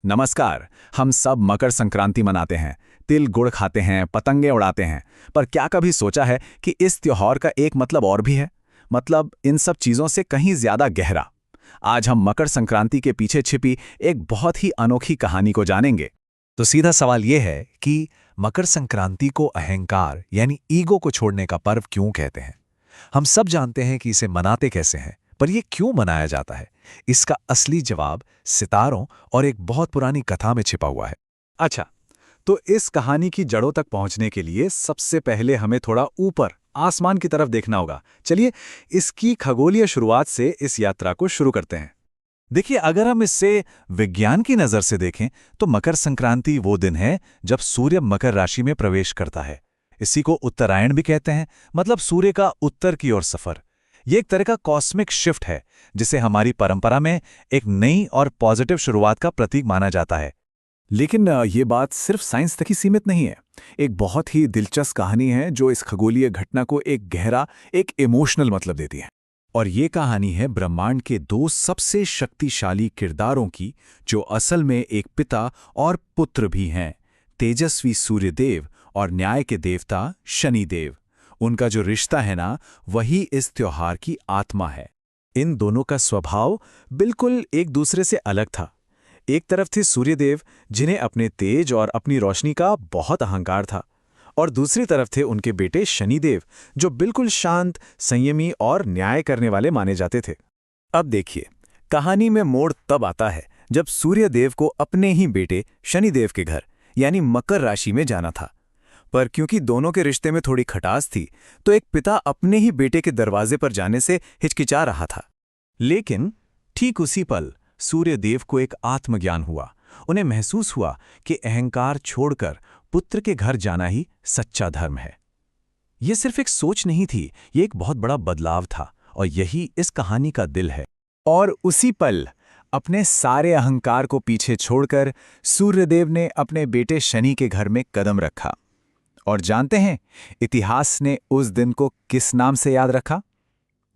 नमस्कार। हम सब मकर संक्रांति मनाते हैं, तिल गुड़ खाते हैं, पतंगे उड़ाते हैं। पर क्या कभी सोचा है कि इस त्योहार का एक मतलब और भी है? मतलब इन सब चीजों से कहीं ज्यादा गहरा। आज हम मकर संक्रांति के पीछे छिपी एक बहुत ही अनोखी कहानी को जानेंगे। तो सीधा सवाल यह है कि मकर संक्रांति को अहंकार यानी ईगो को छोड़ने का पर्व क्यों कहते हैं। हम सब जानते हैं कि इसे मनाते कैसे हैं, पर यह क्यों मनाया जाता है, इसका असली जवाब सितारों और एक बहुत पुरानी कथा में छिपा हुआ है। अच्छा, तो इस कहानी की जड़ों तक पहुंचने के लिए सबसे पहले हमें थोड़ा ऊपर आसमान की तरफ देखना होगा। चलिए, इसकी खगोलीय शुरुआत से इस यात्रा को शुरू करते हैं। देखिए, अगर हम इससे विज्ञान की नज़र से देखें तो मकर संक्रांति वो दिन है जब सूर्य मकर राशि में प्रवेश करता है। इसी को उत्तरायण भी कहते हैं, मतलब सूर्य का उत्तर की ओर सफर। ये एक तरह का कॉस्मिक शिफ्ट है जिसे हमारी परंपरा में एक नई और पॉजिटिव शुरुआत का प्रतीक माना जाता है। लेकिन ये बात सिर्फ साइंस तक ही सीमित नहीं है। एक बहुत ही दिलचस्प कहानी है जो इस खगोलीय घटना को एक गहरा, एक इमोशनल मतलब देती है। और ये कहानी है ब्रह्मांड के दो सबसे शक्तिशाली किरदारों की, जो असल में एक पिता और पुत्र भी हैं, तेजस्वी सूर्यदेव और न्याय के देवता शनिदेव। उनका जो रिश्ता है ना, वही इस त्योहार की आत्मा है। इन दोनों का स्वभाव बिल्कुल एक दूसरे से अलग था। एक तरफ थे सूर्यदेव, जिन्हें अपने तेज और अपनी रोशनी का बहुत अहंकार था, और दूसरी तरफ थे उनके बेटे शनिदेव, जो बिल्कुल शांत, संयमी और न्याय करने वाले माने जाते थे। अब देखिए, कहानी में मोड़ तब आता है जब सूर्यदेव को अपने ही बेटे शनिदेव के घर यानी मकर राशि में जाना था। पर क्योंकि दोनों के रिश्ते में थोड़ी खटास थी, तो एक पिता अपने ही बेटे के दरवाजे पर जाने से हिचकिचा रहा था। लेकिन ठीक उसी पल सूर्यदेव को एक आत्मज्ञान हुआ। उन्हें महसूस हुआ कि अहंकार छोड़कर पुत्र के घर जाना ही सच्चा धर्म है। यह सिर्फ एक सोच नहीं थी, यह एक बहुत बड़ा बदलाव था, और यही इस कहानी का दिल है। और उसी पल अपने सारे अहंकार को पीछे छोड़कर सूर्यदेव ने अपने बेटे शनि के घर में कदम रखा। और जानते हैं, इतिहास ने उस दिन को किस नाम से याद रखा?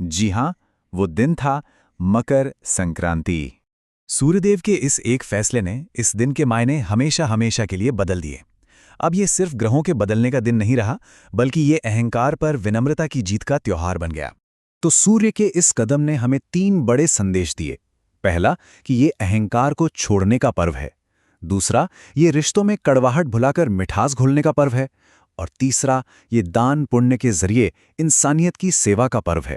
जी हां, वो दिन था मकर संक्रांति। सूर्यदेव के इस एक फैसले ने इस दिन के मायने हमेशा हमेशा के लिए बदल दिए। अब ये सिर्फ ग्रहों के बदलने का दिन नहीं रहा, बल्कि ये अहंकार पर विनम्रता की जीत का त्योहार बन गया। तो सूर्य के इस कदम ने हमें 3 बड़े संदेश दिए। पहला, कि ये अहंकार को छोड़ने का पर्व है। दूसरा, ये रिश्तों में कड़वाहट भुलाकर मिठास घोलने का पर्व है। और तीसरा, ये दान पुण्य के जरिए इंसानियत की सेवा का पर्व है।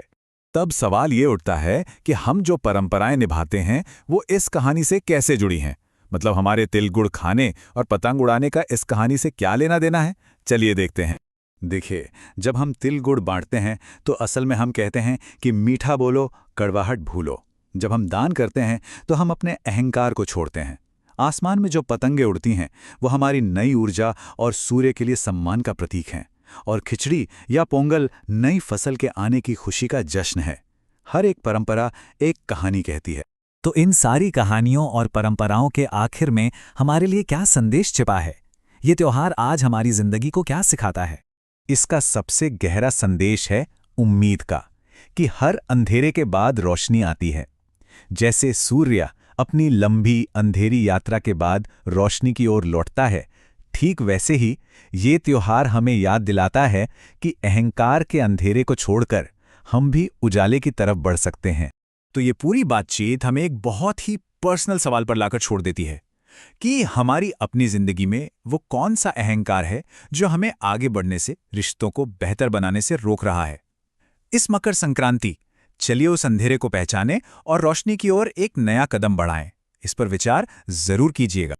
तब सवाल ये उठता है कि हम जो परंपराएं निभाते हैं, वो इस कहानी से कैसे जुड़ी हैं? मतलब हमारे तिल गुड़ खाने और पतंग उड़ाने का इस कहानी से क्या लेना देना है? चलिए देखते हैं। देखिए, जब हम तिल गुड़ बांटते हैं तो असल में हम कहते हैं कि मीठा बोलो, कड़वाहट भूलो। जब हम दान करते हैं तो हम अपने अहंकार को छोड़ते हैं। आसमान में जो पतंगे उड़ती हैं, वो हमारी नई ऊर्जा और सूर्य के लिए सम्मान का प्रतीक हैं। और खिचड़ी या पोंगल नई फसल के आने की खुशी का जश्न है। हर एक परंपरा एक कहानी कहती है। तो इन सारी कहानियों और परंपराओं के आखिर में हमारे लिए क्या संदेश छिपा है? ये त्योहार आज हमारी जिंदगी को क्या सिखाता है? इसका सबसे गहरा संदेश है उम्मीद का, कि हर अंधेरे के बाद रोशनी आती है। जैसे सूर्य अपनी लंबी अंधेरी यात्रा के बाद रोशनी की ओर लौटता है, ठीक वैसे ही ये त्योहार हमें याद दिलाता है कि अहंकार के अंधेरे को छोड़कर हम भी उजाले की तरफ बढ़ सकते हैं। तो ये पूरी बातचीत हमें एक बहुत ही पर्सनल सवाल पर लाकर छोड़ देती है कि हमारी अपनी जिंदगी में वो कौन सा अहंकार है जो हमें आगे बढ़ने से, रिश्तों को बेहतर बनाने से रोक रहा है। इस मकर संक्रांति चलिए उस अंधेरे को पहचानें और रोशनी की ओर एक नया कदम बढ़ाएं। इस पर विचार जरूर कीजिएगा।